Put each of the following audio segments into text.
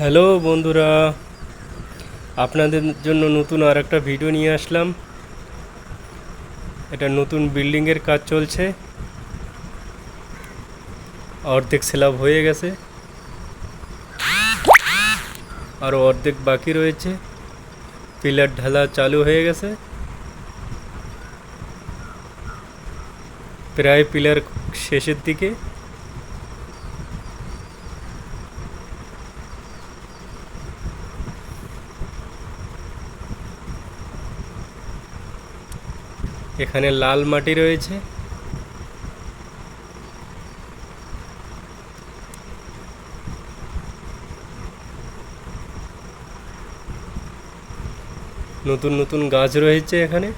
Hello বন্ধুরা, আপনাদের জন্য নতুন আর একটা ভিডিও নিয়ে আসলাম। এটা নতুন বিল্ডিংয়ের কাজ চলছে, অর্ধেক স্ল্যাব হয়ে গেছে, আর অর্ধেক বাকি রয়েছে। পিলার ঢালা চালু হয়ে গেছে, প্রায় পিলার শেষের দিকে। এখানে লাল মাটি রয়েছে, নতুন নতুন গাছ রয়েছে এখানে।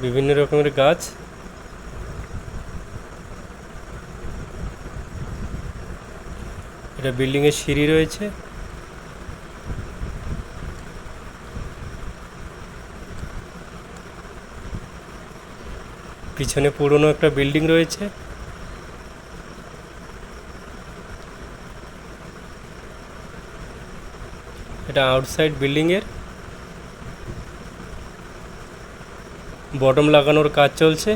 বিভিন্ন রকমের গাছ। এটা বিল্ডিংয়ের সিঁড়ি রয়েছে, পিছনে পুরনো একটা বিল্ডিং রয়েছে। এটা আউটসাইড বিল্ডিংয়ের বটম লাগানোর কাজ চলছে।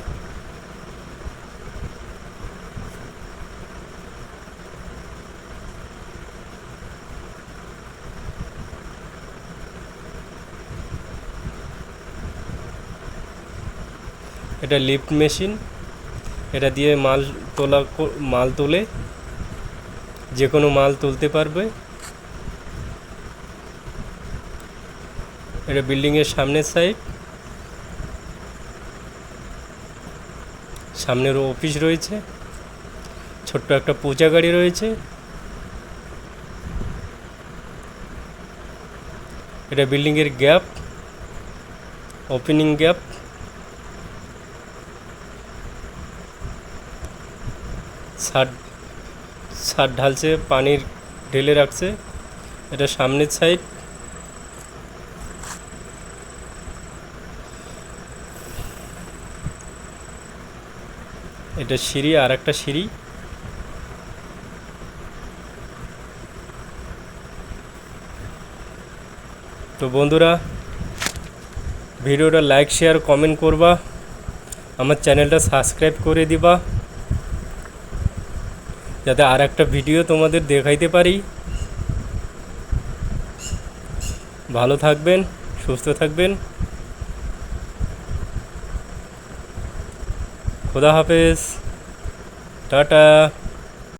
এটা লিফট মেশিন, এটা দিয়ে মাল তোলে, যে কোনো মাল তুলতে পারবে। এটা বিল্ডিংয়ের সামনের সাইড, সামনের অফিস রয়েছে, ছোট্ট একটা পূজা গাড়ি রয়েছে। এটা বিল্ডিংয়ের গ্যাপ, ওপেনিং গ্যাপ। ছাদ ঢালছে, পানির ঢেলে রাখছে। এটা সামনের সাইড। এটা সিঁড়ি, আর একটা সিঁড়ি। তো বন্ধুরা, ভিডিওটা লাইক শেয়ার কমেন্ট করবা, আমার চ্যানেলটা সাবস্ক্রাইব করে দিবা, যাতে আর একটা ভিডিও তোমাদের দেখাইতে পারি। ভালো থাকবেন, সুস্থ থাকবেন। খোদা হাফেজ, টাটা।